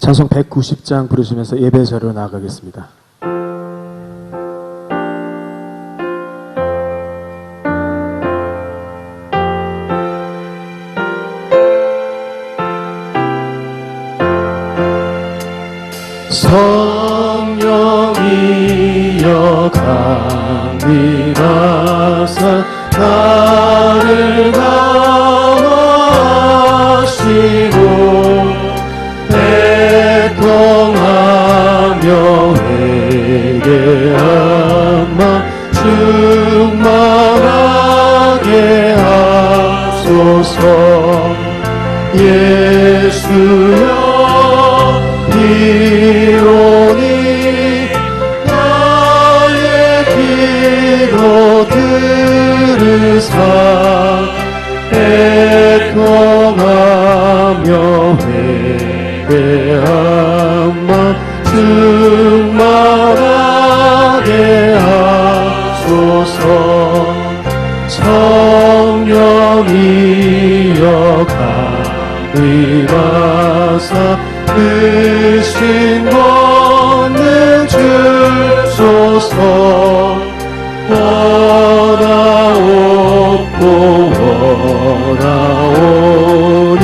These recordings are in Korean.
찬송 190장 부르시면서 예배 자리로 나아가겠습니다. 성령이여 감리하사 나를 감화하시고 애통하며 회개하마 충만하게 하소서. 예수여 비오니 나의 기도 들으사 애통하며 회개하마 충만하게 하소서. 성령이여 감리하사 크신 권능 주소서. 원하옵고 원하오니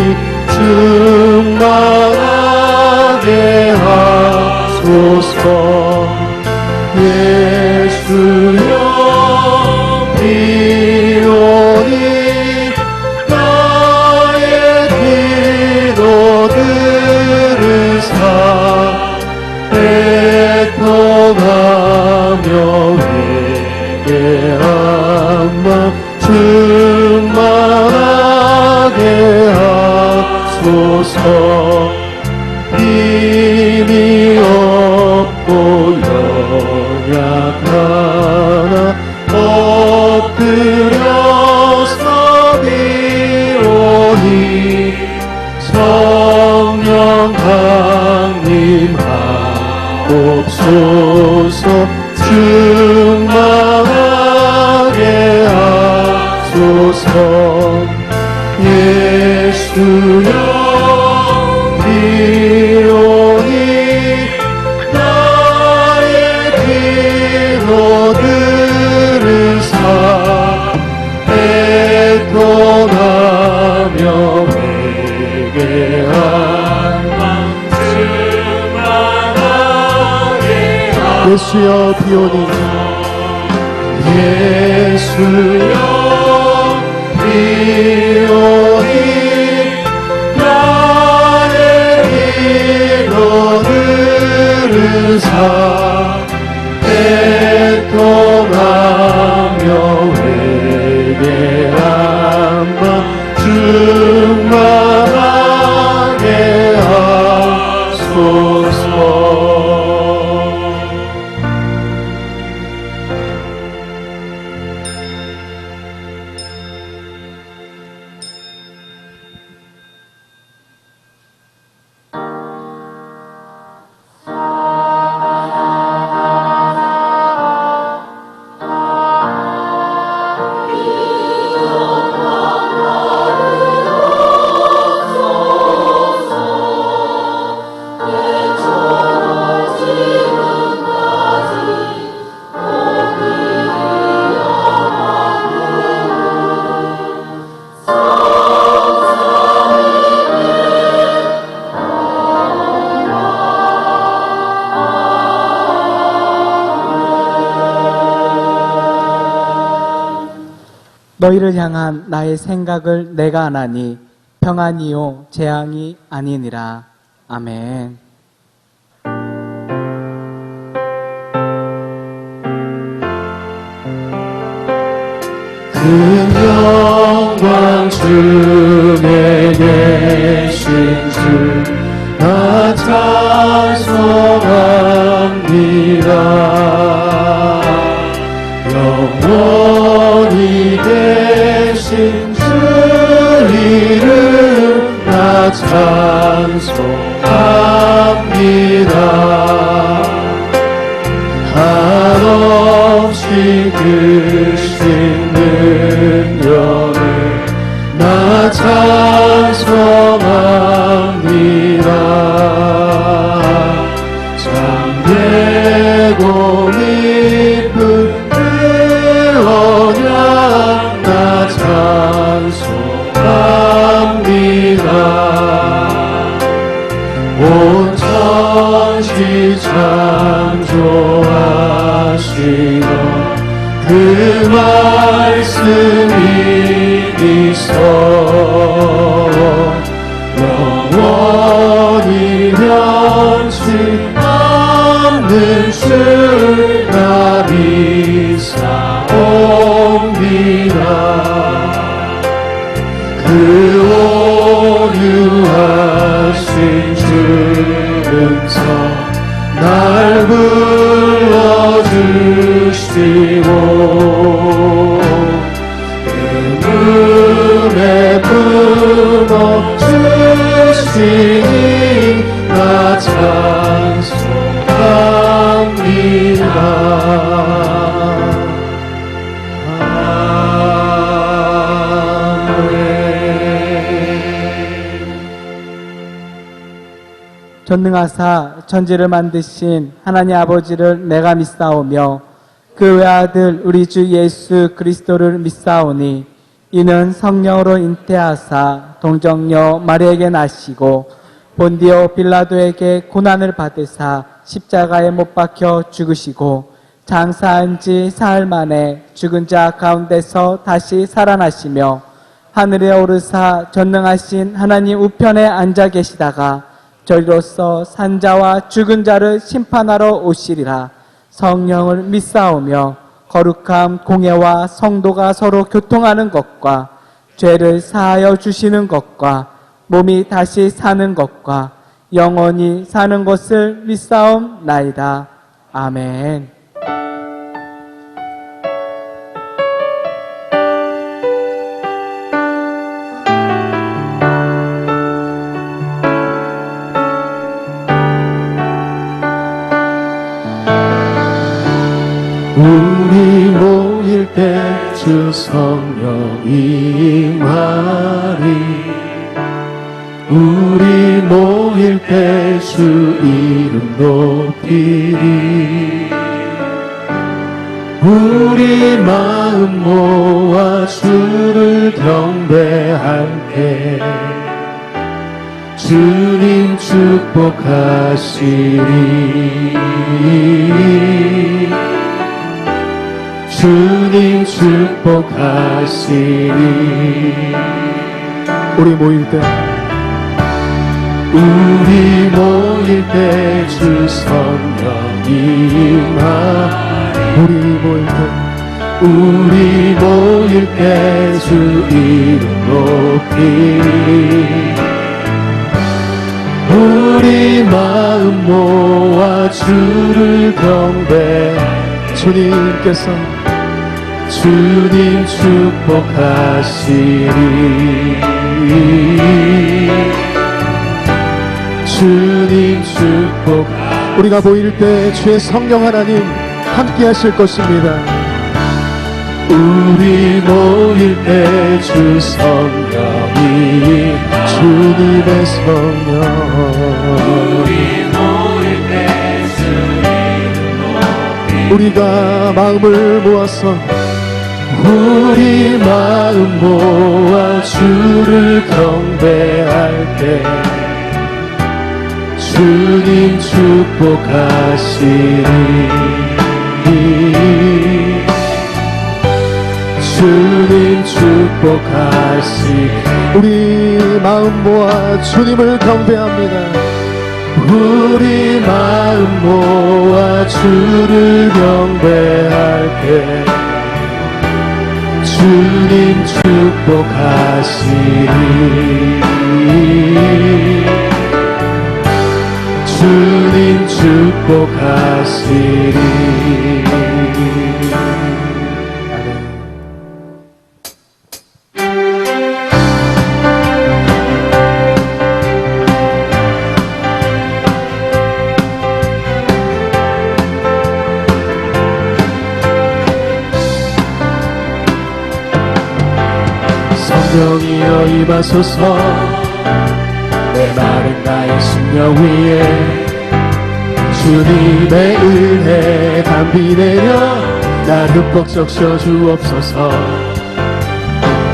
충만하게 하소서. 예수여 비오니 나의 기도 들으사 애통하며 회개하마 충만하게 하소서. 힘이 없고 연약하나 엎드려서 비오니 성령 강림하옵소서. 충만하게 하소서. 예수여 비오니 나의 기도 들으사 애통하며 회개하마 충만하게 하소서. 예수여 비오니 예수여 비오니 나의 기도 들으사 애통하며 회개하마 충만하게 하소서. 너희를 향한 나의 생각을 내가 아나니 평안이요 재앙이 아니니라. 아멘. 큰 영광 중에 계신 주 나 찬송합니다. 영원히 계신 주 이름 나 찬송합니다. 한없이 크신 능력을 나 찬송합니다. 아버지 창조하시던 그 말씀이 있어 영원히 변치 않는 줄 나 믿사옵니다. 그 오류하신 주름서 날 불러주시고 은혜 품어주시니 나 찬송합니다. 전능하사 천지를 만드신 하나님 아버지를 내가 믿사오며 그 외아들 우리 주 예수 그리스도를 믿사오니 이는 성령으로 잉태하사 동정녀 마리에게 나시고 본디오 빌라도에게 고난을 받으사 십자가에 못 박혀 죽으시고 장사한 지 사흘 만에 죽은 자 가운데서 다시 살아나시며 하늘에 오르사 전능하신 하나님 우편에 앉아 계시다가 저리로서 산자와 죽은 자를 심판하러 오시리라. 성령을 믿사오며 거룩함 공예와 성도가 서로 교통하는 것과 죄를 사하여 주시는 것과 몸이 다시 사는 것과 영원히 사는 것을 믿사옵나이다. 아멘. 우리 모일 때 주 성령이 임하리. 우리 모일 때 주 이름 높이리. 우리 마음 모아 주를 경배할 때 주님 축복하시리. 주님 축복하시리. 우리 모일 때 우리 모일 때 주 성령이 임하리. 우리 모일 때 우리 모일 때 주 이름 높이리. 우리 마음 모아 주를 경배. 주님께서 주님 축복하시리. 주님 축복. 우리가 모일 때 주의 성령 하나님 함께 하실 것입니다. 우리 모일 때 주 성령이 주님의 성령 우리 모일 때 주 이름 우리가 마음을 모아서 우리 마음 모아 주를 경배할 때 주님 축복하시리. 주님 축복하시리. 우리 마음 모아 주님을 경배합니다. 우리 마음 모아 주를 경배할 때 주님 축복하시리. 주님 축복하시리. 성령이여 임하소서. 내 마른 나의 심령 위에 주님의 은혜 담비 내려 날 흠뻑 적셔 주옵소서.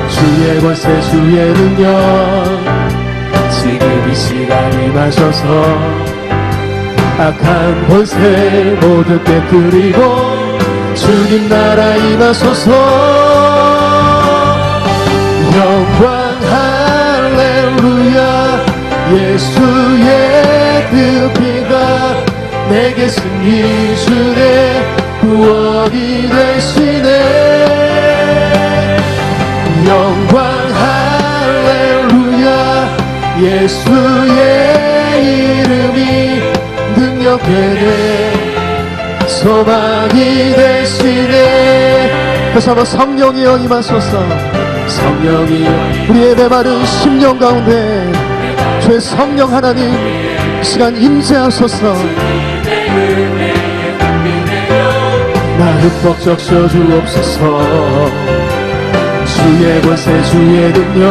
주의 권세 주의 능력 지금 이 시간 임하셔서 악한 권세 모두 깨뜨리고 주님 나라 임하소서. 영광 할렐루야. 예수의 그 피가 내게 승리 주네 구원이 되시네. 영광 할렐루야. 예수의 이름이 능력되네 소망이 되시네. 다시 한번 성령이여 임하소서. 성령이여 우리의 메마른 심령 가운데 주의 성령 하나님 이 시간 임재하소서. 나 흠뻑 적셔 주옵소서. 주의 권세 주의 능력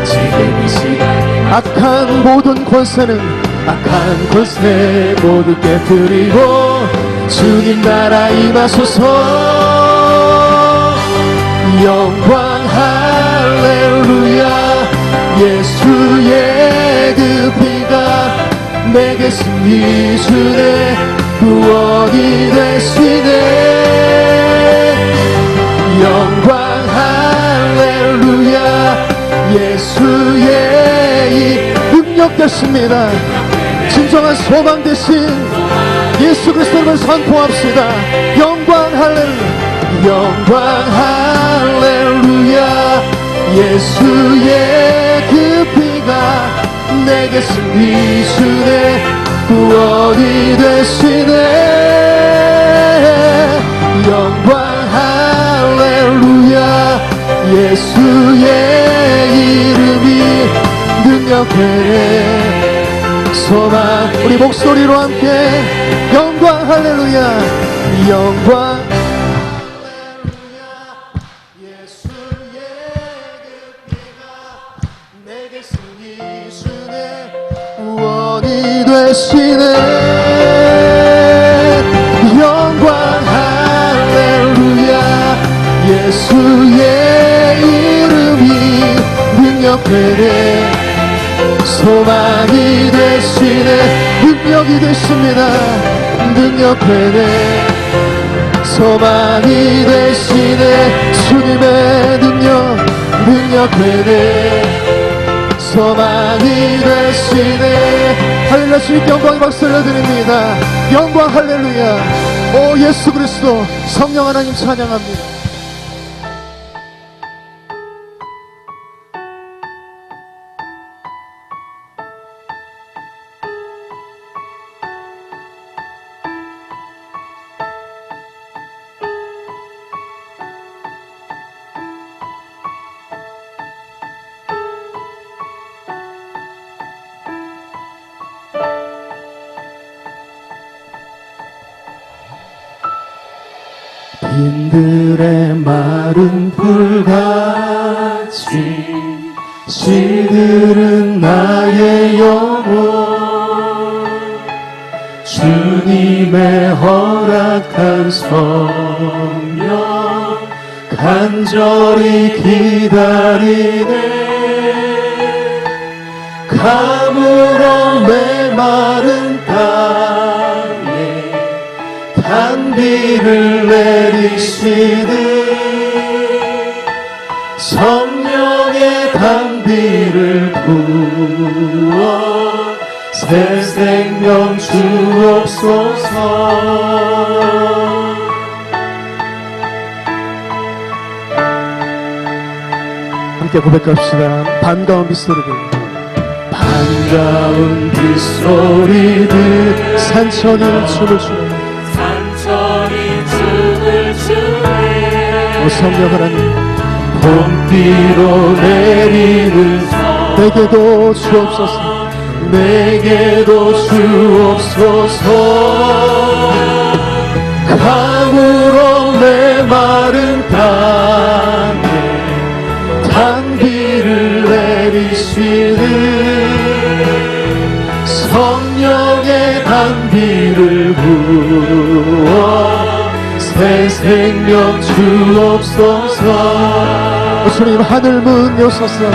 지금 이 시간에 악한 모든 권세는 악한 권세 모두 깨뜨리고 주님 나라 임하소서. 영광 할렐루야. 예수의 그 피가 내게 승리 주네 구원이 되시네. 영광 할렐루야. 예수의 이 능력 되십니다. 진정한 소망 되신 예수 그리스도를 선포합시다. 영광 할렐루야. 영광 할렐루야. 예수의 그 피가 내게 승리 주네 구원이 되시네. 영광 할렐루야. 예수의 이름이 능력되네 소망. 우리 목소리로 함께 영광 할렐루야. 영광 구원이 되시네. 영광 할렐루야. 예수의 이름이 능력되네 소망이 되시네. 능력이 되십니다. 능력되네 소망이 되시네. 주님의 능력되네 소망이 되시네. 할렐루야. 주님께 영광의 박수를 드립니다. 영광 할렐루야. 오 예수 그리스도 성령 하나님 찬양합니다. 빈들의 마른 풀같이 시들은 나의 영혼 주님의 허락한 성령 간절히 기다리네. 가물어 메마른 땅에 단비를 내리시듯 성령의 단비를 부어 새 생명 주옵소서. 함께 고백합시다. 반가운 빗소리들 반가운 빗소리들 산천이 춤을 추네. 오 성령 하나님 봄비로 내리는 내게도 주옵소서. 내게도 주옵소서. 가물어 메마른 땅에 단비를 내리시는 성령의 단비를 부어 새 생명 주옵소서. 주님 하늘 문 여소서.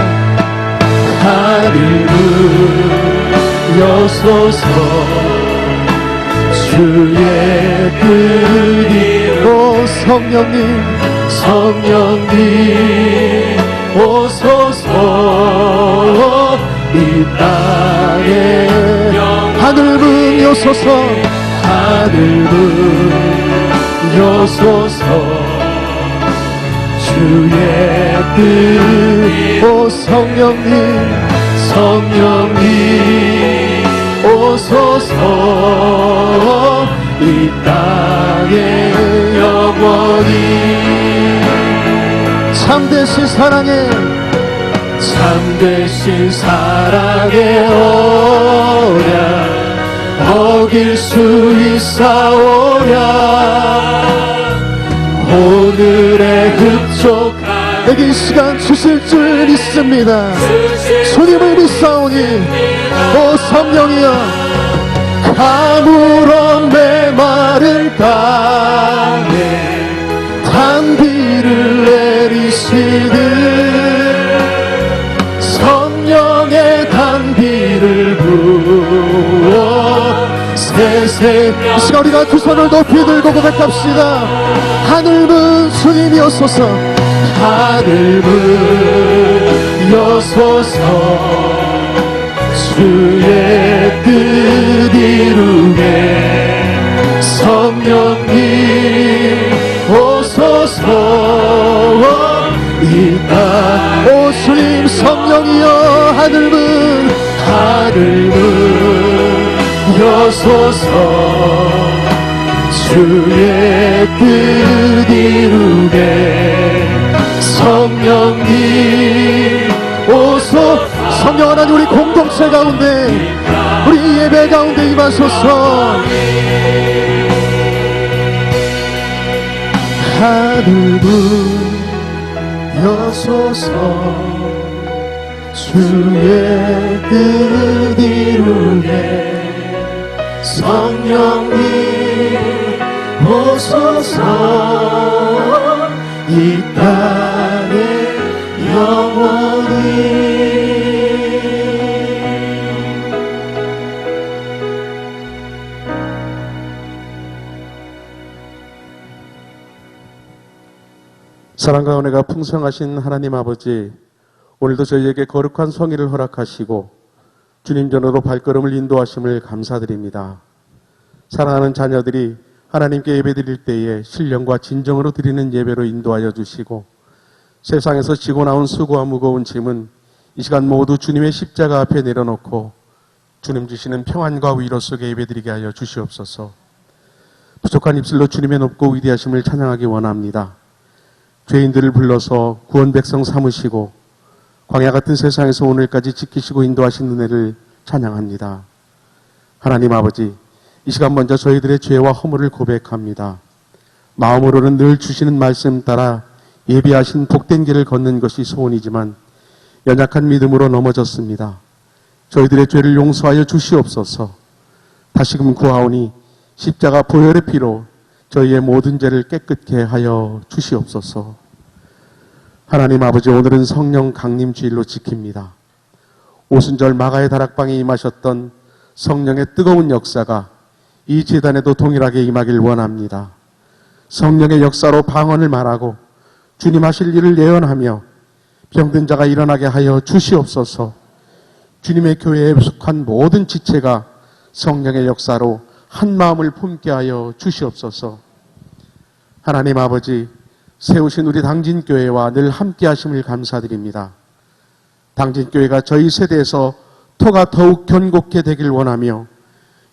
하늘 문 여소서 주의 뜻이 오 성령님 성령님 오소서 이 땅에 하늘 문 여소서 하늘 문 여소서 주의 뜻 오 성령님 성령님 오소서 이 땅에 영원히 참되신 사랑에 참되신 사랑에 오랴 어길 수 있사오랴 오늘의 흡족한 내게 이 시간 주실 줄 믿습니다. 주님을 믿사오니 오 성령이여 가물어 메마른 땅에 단비를 내리시듯 성령의 단비를 부어 세세 이 시간 우리가 두 손을 높이 들고 고백합시다. 하늘문 주님이옵소서 하늘문 여소서 주의 뜻 이루게 성령님 오소서 이 땅 오 주님 성령이여 하늘문 여소서 주의 뜻 이루게 성령님 오소 성령 하나님 우리 공동체 가운데 우리 예배 가운데 임하소서. 하늘문 여소서 주의 뜻 이루게 성령님 오소서 이 땅에 영원히 사랑과 은혜가 풍성하신 하나님 아버지, 오늘도 저희에게 거룩한 성의를 허락하시고 주님 전으로 발걸음을 인도하심을 감사드립니다. 사랑하는 자녀들이 하나님께 예배드릴 때에 신령과 진정으로 드리는 예배로 인도하여 주시고 세상에서 지고 나온 수고와 무거운 짐은 이 시간 모두 주님의 십자가 앞에 내려놓고 주님 주시는 평안과 위로 속에 예배드리게 하여 주시옵소서. 부족한 입술로 주님의 높고 위대하심을 찬양하기 원합니다. 죄인들을 불러서 구원 백성 삼으시고 광야 같은 세상에서 오늘까지 지키시고 인도하신 은혜를 찬양합니다. 하나님 아버지, 이 시간 먼저 저희들의 죄와 허물을 고백합니다. 마음으로는 늘 주시는 말씀 따라 예비하신 복된 길을 걷는 것이 소원이지만 연약한 믿음으로 넘어졌습니다. 저희들의 죄를 용서하여 주시옵소서. 다시금 구하오니 십자가 보혈의 피로 저희의 모든 죄를 깨끗게 하여 주시옵소서. 하나님 아버지, 오늘은 성령 강림 주일로 지킵니다. 오순절 마가의 다락방에 임하셨던 성령의 뜨거운 역사가 이 제단에도 동일하게 임하길 원합니다. 성령의 역사로 방언을 말하고 주님 하실 일을 예언하며 병든 자가 일어나게 하여 주시옵소서. 주님의 교회에 속한 모든 지체가 성령의 역사로 한 마음을 품게 하여 주시옵소서. 하나님 아버지, 세우신 우리 당진교회와 늘 함께 하심을 감사드립니다. 당진교회가 저희 세대에서 터가 더욱 견고케 되길 원하며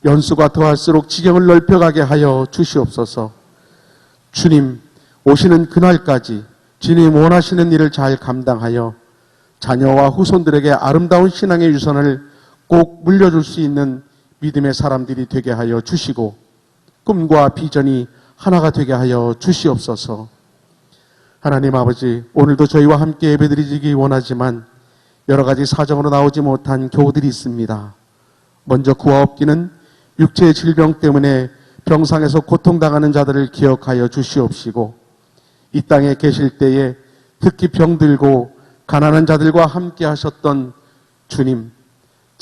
연수가 더할수록 지경을 넓혀가게 하여 주시옵소서. 주님 오시는 그날까지 주님 원하시는 일을 잘 감당하여 자녀와 후손들에게 아름다운 신앙의 유산을 꼭 물려줄 수 있는 믿음의 사람들이 되게 하여 주시고 꿈과 비전이 하나가 되게 하여 주시옵소서. 하나님 아버지, 오늘도 저희와 함께 예배드리기 원하지만 여러 가지 사정으로 나오지 못한 교우들이 있습니다. 먼저 구하옵기는 육체의 질병 때문에 병상에서 고통당하는 자들을 기억하여 주시옵시고 이 땅에 계실 때에 특히 병들고 가난한 자들과 함께 하셨던 주님,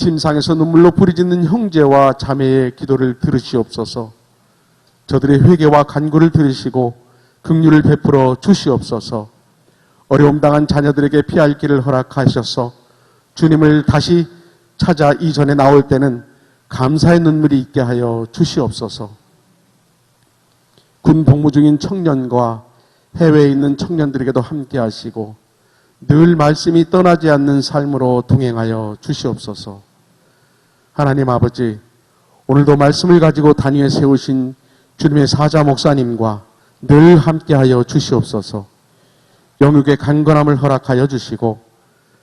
침상에서 눈물로 부르짖는 형제와 자매의 기도를 들으시옵소서. 저들의 회개와 간구를 들으시고 긍휼을 베풀어 주시옵소서. 어려움 당한 자녀들에게 피할 길을 허락하셔서 주님을 다시 찾아 이전에 나올 때는 감사의 눈물이 있게 하여 주시옵소서. 군 복무 중인 청년과 해외에 있는 청년들에게도 함께 하시고 늘 말씀이 떠나지 않는 삶으로 동행하여 주시옵소서. 하나님 아버지, 오늘도 말씀을 가지고 단위에 세우신 주님의 사자 목사님과 늘 함께하여 주시옵소서. 영육의 강건함을 허락하여 주시고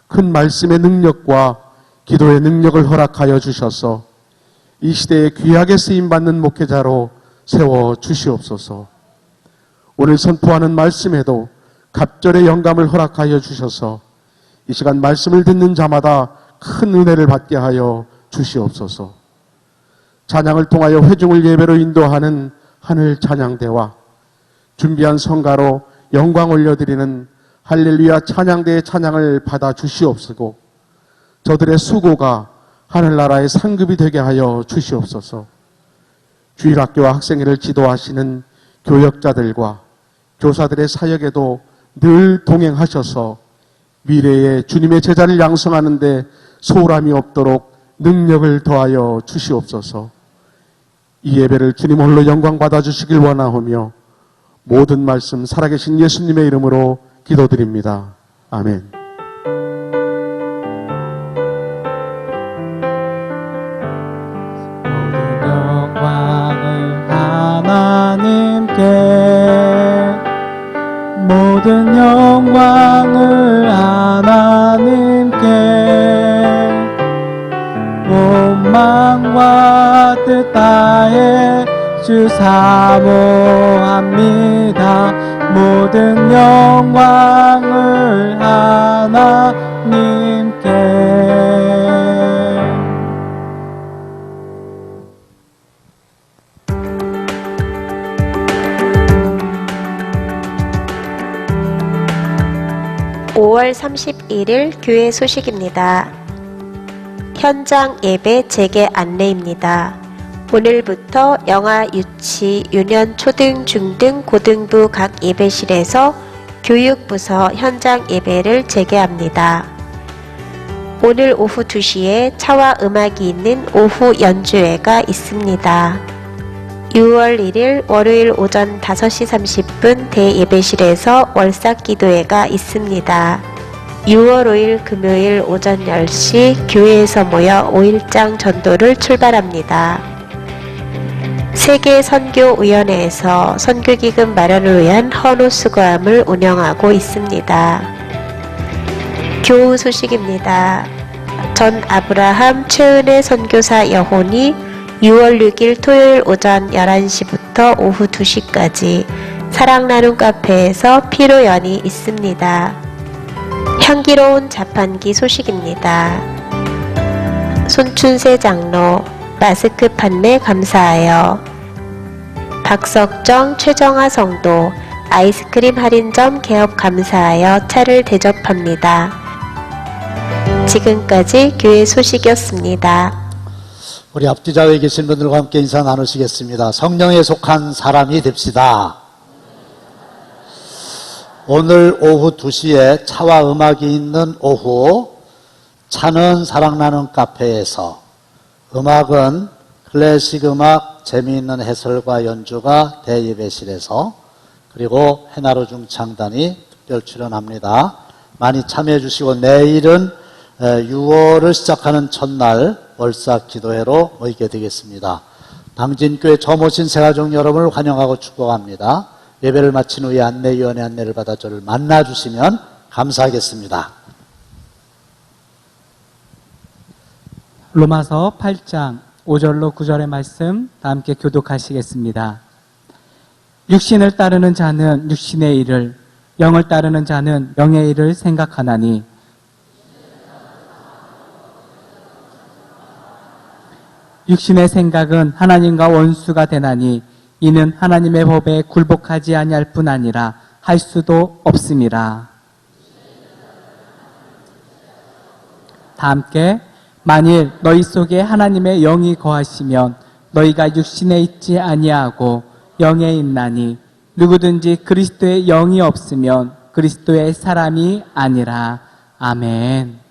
큰 말씀의 능력과 기도의 능력을 허락하여 주셔서 이 시대에 귀하게 쓰임받는 목회자로 세워 주시옵소서. 오늘 선포하는 말씀에도 갑절의 영감을 허락하여 주셔서 이 시간 말씀을 듣는 자마다 큰 은혜를 받게 하여 주시옵소서. 찬양을 통하여 회중을 예배로 인도하는 하늘 찬양대와 준비한 성가로 영광 올려드리는 할렐루야 찬양대의 찬양을 받아 주시옵시고 저들의 수고가 하늘나라의 상급이 되게 하여 주시옵소서. 주일학교와 학생회를 지도하시는 교역자들과 교사들의 사역에도 늘 동행하셔서 미래에 주님의 제자를 양성하는 데 소홀함이 없도록 능력을 더하여 주시옵소서. 이 예배를 주님 홀로 영광 받아 주시길 원하오며 모든 말씀 살아계신 예수님의 이름으로 기도드립니다. 아멘. 모든 영광을 하나님께, 모든 영광을 하나님께, 온 마음과 뜻 다해 주 사모합니다. 모든 영광을 하나님께. 5월 31일 교회 소식입니다. 현장 예배 재개 안내입니다. 오늘부터 영아, 유치, 유년, 초등, 중등, 고등부 각 예배실에서 교육부서 현장 예배를 재개합니다. 오늘 오후 2시에 차와 음악이 있는 오후 연주회가 있습니다. 6월 1일 월요일 오전 5시 30분 대예배실에서 월삭 기도회가 있습니다. 6월 5일 금요일 오전 10시 교회에서 모여 5일장 전도를 출발합니다. 세계선교위원회에서 선교기금 마련을 위한 헌호 수거함을 운영하고 있습니다. 교우 소식입니다. 전 아브라함 최은혜 선교사 여혼이 6월 6일 토요일 오전 11시부터 오후 2시까지 사랑나눔 카페에서 피로연이 있습니다. 향기로운 자판기 소식입니다. 손춘세 장로 마스크 판매 감사하여. 박석정 최정아 성도 아이스크림 할인점 개업 감사하여 차를 대접합니다. 지금까지 교회 소식이었습니다. 우리 앞뒤 좌우에 계신 분들과 함께 인사 나누시겠습니다. 성령에 속한 사람이 됩시다. 오늘 오후 2시에 차와 음악이 있는 오후 차는 사랑나는 카페에서 음악은 클래식 음악 재미있는 해설과 연주가 대예배실에서 그리고 해나로 중창단이 특별 출연합니다. 많이 참여해 주시고 내일은 6월을 시작하는 첫날 월삭 기도회로 모이게 되겠습니다. 당진교회 처음 오신 새가족 여러분을 환영하고 축복합니다. 예배를 마친 후에 안내위원회 안내를 받아 저를 만나주시면 감사하겠습니다. 로마서 8장 5절로 9절의 말씀 다 함께 교독하시겠습니다. 육신을 따르는 자는 육신의 일을, 영을 따르는 자는 영의 일을 생각하나니 육신의 생각은 하나님과 원수가 되나니 이는 하나님의 법에 굴복하지 아니할 뿐 아니라 할 수도 없음이라. 다 함께 만일 너희 속에 하나님의 영이 거하시면 너희가 육신에 있지 아니하고 영에 있나니 누구든지 그리스도의 영이 없으면 그리스도의 사람이 아니라. 아멘.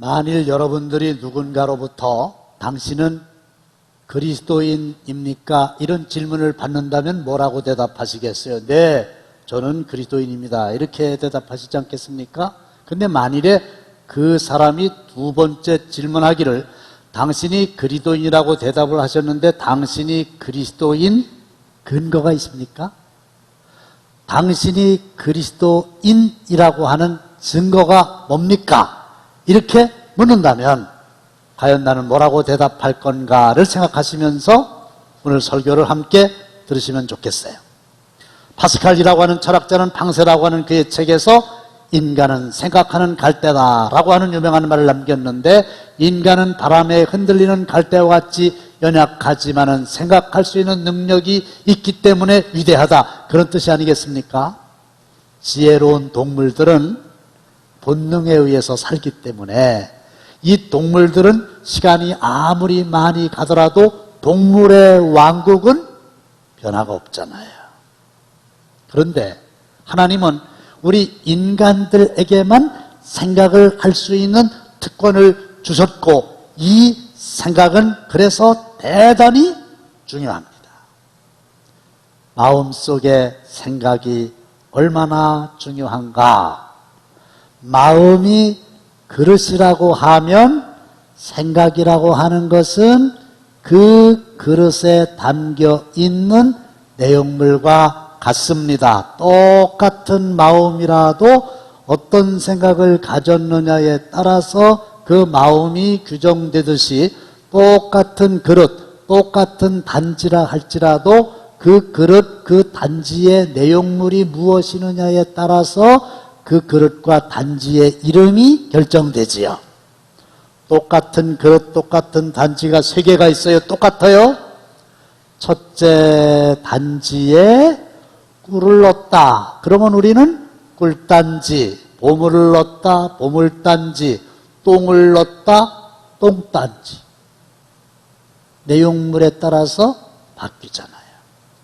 만일 여러분들이 누군가로부터 당신은 그리스도인입니까? 이런 질문을 받는다면 뭐라고 대답하시겠어요? 네, 저는 그리스도인입니다. 이렇게 대답하시지 않겠습니까? 근데 만일에 그 사람이 두 번째 질문하기를 당신이 그리스도인이라고 대답을 하셨는데 당신이 그리스도인 근거가 있습니까? 당신이 그리스도인이라고 하는 증거가 뭡니까? 이렇게 묻는다면 과연 나는 뭐라고 대답할 건가를 생각하시면서 오늘 설교를 함께 들으시면 좋겠어요. 파스칼이라고 하는 철학자는 방세라고 하는 그의 책에서 인간은 생각하는 갈대다라고 하는 유명한 말을 남겼는데 인간은 바람에 흔들리는 갈대와 같이 연약하지만은 생각할 수 있는 능력이 있기 때문에 위대하다. 그런 뜻이 아니겠습니까? 지혜로운 동물들은 본능에 의해서 살기 때문에 이 동물들은 시간이 아무리 많이 가더라도 동물의 왕국은 변화가 없잖아요. 그런데 하나님은 우리 인간들에게만 생각을 할 수 있는 특권을 주셨고 이 생각은 그래서 대단히 중요합니다. 마음속의 생각이 얼마나 중요한가? 마음이 그릇이라고 하면 생각이라고 하는 것은 그 그릇에 담겨 있는 내용물과 같습니다. 똑같은 마음이라도 어떤 생각을 가졌느냐에 따라서 그 마음이 규정되듯이 똑같은 그릇, 똑같은 단지라 할지라도 그 그릇, 그 단지의 내용물이 무엇이느냐에 따라서 그 그릇과 단지의 이름이 결정되지요. 똑같은 그릇, 똑같은 단지가 세 개가 있어요. 똑같아요. 첫째 단지에 꿀을 넣었다. 그러면 우리는 꿀단지, 보물을 넣었다. 보물단지, 똥을 넣었다. 똥단지. 내용물에 따라서 바뀌잖아요.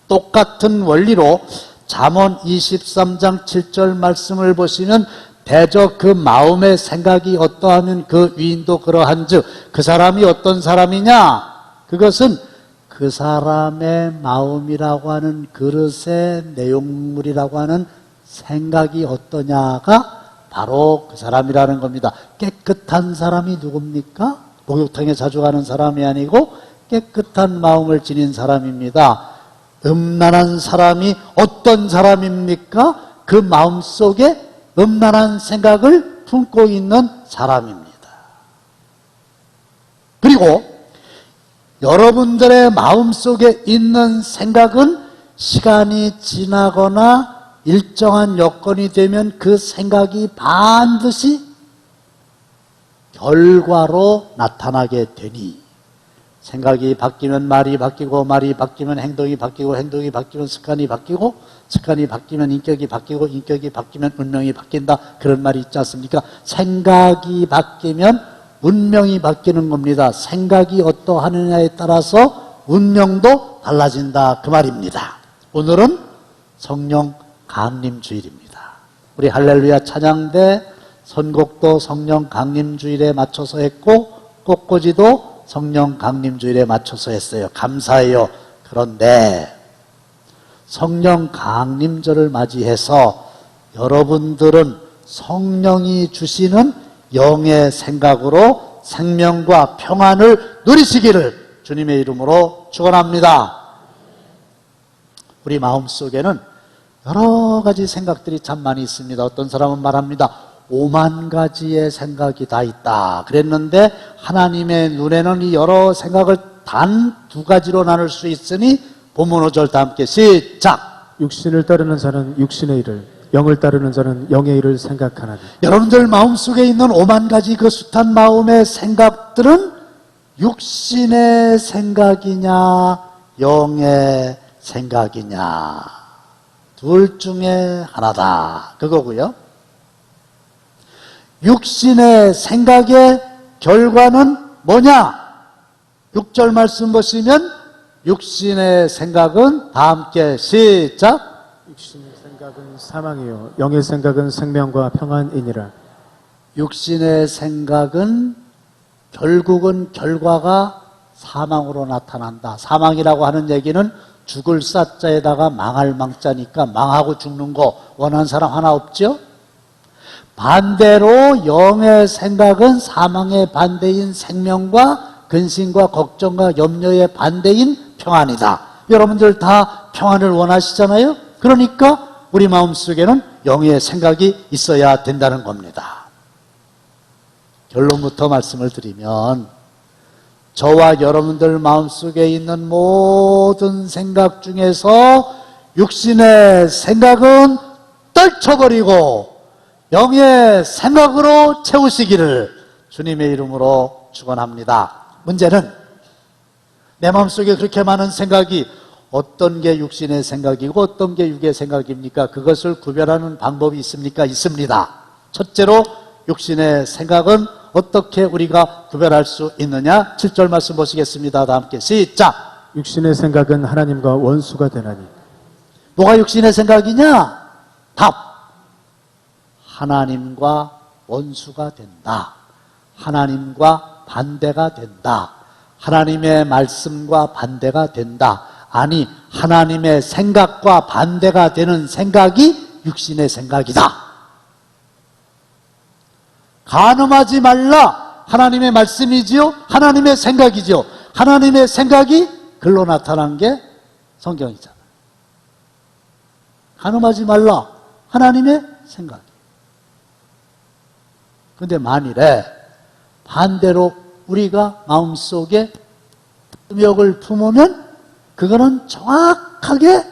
똑같은 원리로 잠언 23장 7절 말씀을 보시면 대저 그 마음의 생각이 어떠하면 그 위인도 그러한즉 그 사람이 어떤 사람이냐? 그것은 그 사람의 마음이라고 하는 그릇의 내용물이라고 하는 생각이 어떠냐가 바로 그 사람이라는 겁니다. 깨끗한 사람이 누굽니까? 목욕탕에 자주 가는 사람이 아니고 깨끗한 마음을 지닌 사람입니다. 음란한 사람이 어떤 사람입니까? 그 마음속에 음란한 생각을 품고 있는 사람입니다. 그리고 여러분들의 마음속에 있는 생각은 시간이 지나거나 일정한 여건이 되면 그 생각이 반드시 결과로 나타나게 되니 생각이 바뀌면 말이 바뀌고 말이 바뀌면 행동이 바뀌고 행동이 바뀌면 습관이 바뀌고 습관이 바뀌면 인격이 바뀌고 인격이 바뀌면 운명이 바뀐다. 그런 말이 있지 않습니까? 생각이 바뀌면 운명이 바뀌는 겁니다. 생각이 어떠하느냐에 따라서 운명도 달라진다. 그 말입니다. 오늘은 성령 강림 주일입니다. 우리 할렐루야 찬양대 선곡도 성령 강림 주일에 맞춰서 했고 꽃꽂이도 성령 강림 주일에 맞춰서 했어요. 감사해요. 그런데 성령 강림절을 맞이해서 여러분들은 성령이 주시는 영의 생각으로 생명과 평안을 누리시기를 주님의 이름으로 축원합니다. 우리 마음속에는 여러 가지 생각들이 참 많이 있습니다. 어떤 사람은 말합니다. 5만 가지의 생각이 다 있다. 그랬는데 하나님의 눈에는 이 여러 생각을 단 두 가지로 나눌 수 있으니 본문 5절 다 함께 시작. 육신을 따르는 자는 육신의 일을, 영을 따르는 자는 영의 일을 생각하나니. 여러분들 마음속에 있는 5만 가지 그 숱한 마음의 생각들은 육신의 생각이냐 영의 생각이냐 둘 중에 하나다. 그거고요. 육신의 생각의 결과는 뭐냐? 6절 말씀 보시면 육신의 생각은 다 함께 시작. 육신의 생각은 사망이요 영의 생각은 생명과 평안이니라. 육신의 생각은 결국은 결과가 사망으로 나타난다. 사망이라고 하는 얘기는 죽을 사자에다가 망할 망자니까 망하고 죽는 거 원하는 사람 하나 없죠? 반대로 영의 생각은 사망의 반대인 생명과 근심과 걱정과 염려의 반대인 평안이다. 여러분들 다 평안을 원하시잖아요? 그러니까 우리 마음속에는 영의 생각이 있어야 된다는 겁니다. 결론부터 말씀을 드리면 저와 여러분들 마음속에 있는 모든 생각 중에서 육신의 생각은 떨쳐버리고 영의 생각으로 채우시기를 주님의 이름으로 축원합니다. 문제는 내 마음속에 그렇게 많은 생각이 어떤 게 육신의 생각이고 어떤 게 육의 생각입니까? 그것을 구별하는 방법이 있습니까? 있습니다. 첫째로 육신의 생각은 어떻게 우리가 구별할 수 있느냐? 7절 말씀 보시겠습니다. 다 함께 시작! 육신의 생각은 하나님과 원수가 되나니. 뭐가 육신의 생각이냐? 답! 하나님과 원수가 된다. 하나님과 반대가 된다. 하나님의 말씀과 반대가 된다. 아니, 하나님의 생각과 반대가 되는 생각이 육신의 생각이다. 간음하지 말라. 하나님의 말씀이지요. 하나님의 생각이지요. 하나님의 생각이 글로 나타난 게 성경이잖아요. 간음하지 말라. 하나님의 생각. 그런데 만일에 반대로 우리가 마음속에 탐욕을 품으면 그거는 정확하게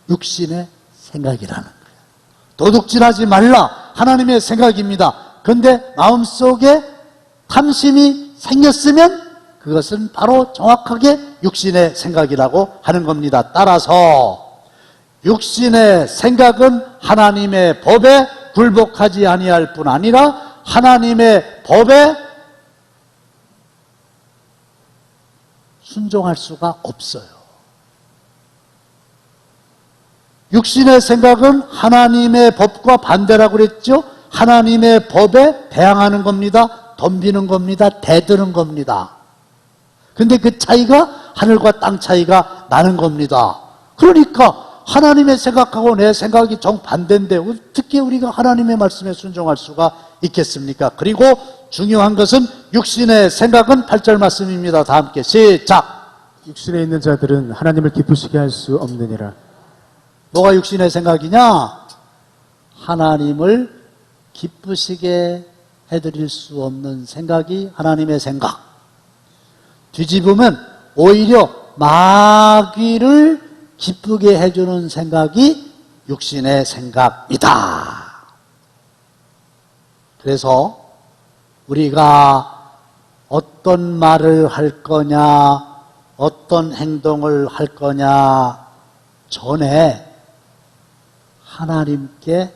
육신의 생각이라는 거예요. 도둑질하지 말라. 하나님의 생각입니다. 그런데 마음속에 탐심이 생겼으면 그것은 바로 정확하게 육신의 생각이라고 하는 겁니다. 따라서 육신의 생각은 하나님의 법에 굴복하지 아니할 뿐 아니라 하나님의 법에 순종할 수가 없어요. 육신의 생각은 하나님의 법과 반대라고 그랬죠? 하나님의 법에 대항하는 겁니다. 덤비는 겁니다. 대드는 겁니다. 근데 그 차이가 하늘과 땅 차이가 나는 겁니다. 그러니까 하나님의 생각하고 내 생각이 정반대인데 어떻게 우리가 하나님의 말씀에 순종할 수가 있겠습니까? 그리고 중요한 것은 육신의 생각은 8절 말씀입니다. 다 함께 시작! 육신에 있는 자들은 하나님을 기쁘시게 할 수 없느니라. 뭐가 육신의 생각이냐? 하나님을 기쁘시게 해드릴 수 없는 생각이 하나님의 생각. 뒤집으면 오히려 마귀를 기쁘게 해주는 생각이 육신의 생각이다. 그래서 우리가 어떤 말을 할 거냐, 어떤 행동을 할 거냐 전에 하나님께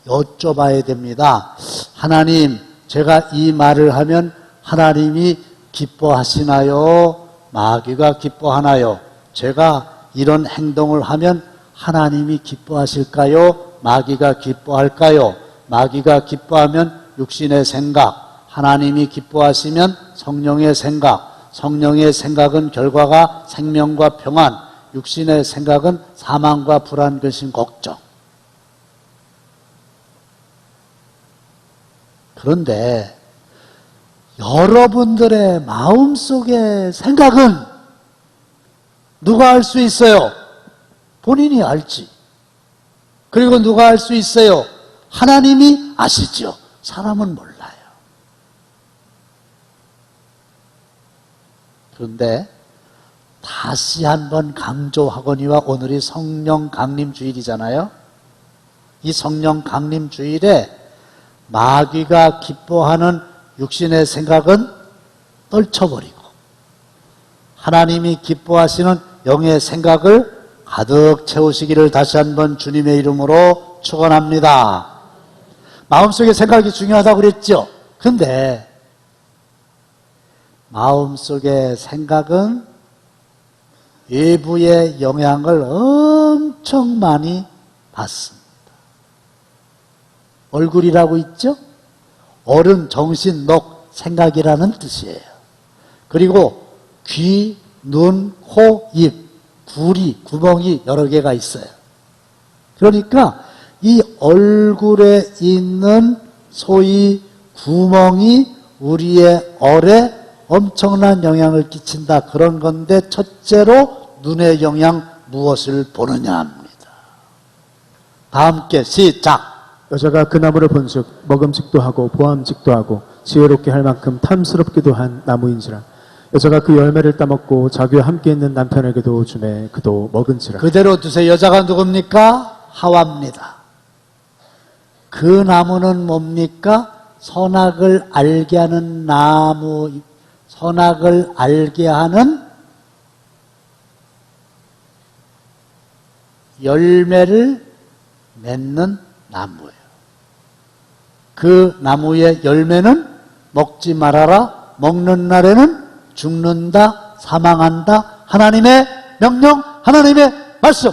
여쭤봐야 됩니다. 하나님, 제가 이 말을 하면 하나님이 기뻐하시나요? 마귀가 기뻐하나요? 제가 이런 행동을 하면 하나님이 기뻐하실까요? 마귀가 기뻐할까요? 마귀가 기뻐하면 육신의 생각, 하나님이 기뻐하시면 성령의 생각, 성령의 생각은 결과가 생명과 평안, 육신의 생각은 사망과 불안, 근심, 걱정. 그런데 여러분들의 마음속의 생각은 누가 알 수 있어요? 본인이 알지. 그리고 누가 알 수 있어요? 하나님이 아시죠. 사람은 몰라요. 그런데 다시 한번 강조하거니와 오늘이 성령 강림 주일이잖아요. 이 성령 강림 주일에 마귀가 기뻐하는 육신의 생각은 떨쳐버리고 하나님이 기뻐하시는 영의 생각을 가득 채우시기를 다시 한번 주님의 이름으로 축원합니다. 마음속의 생각이 중요하다고 그랬죠. 그런데 마음속의 생각은 외부의 영향을 엄청 많이 받습니다. 얼굴이라고 있죠? 어른, 정신, 넉, 생각이라는 뜻이에요. 그리고 귀, 눈, 코, 입, 구리, 구멍이 여러 개가 있어요. 그러니까 이 얼굴에 있는 소위 구멍이 우리의 얼에 엄청난 영향을 끼친다. 그런 건데 첫째로 눈의 영향 무엇을 보느냐 합니다. 다 함께 시작. 여자가 그 나무를 본즉 먹음직도 하고 보암직도 하고 지혜롭게 할 만큼 탐스럽기도 한 나무인지라. 여자가 그 열매를 따먹고 자기와 함께 있는 남편에게도 주매 그도 먹은지라. 그대로 두세요. 여자가 누굽니까? 하와입니다. 그 나무는 뭡니까? 선악을 알게 하는 나무, 선악을 알게 하는 열매를 맺는 나무예요. 그 나무의 열매는 먹지 말아라. 먹는 날에는 죽는다, 사망한다. 하나님의 명령, 하나님의 말씀.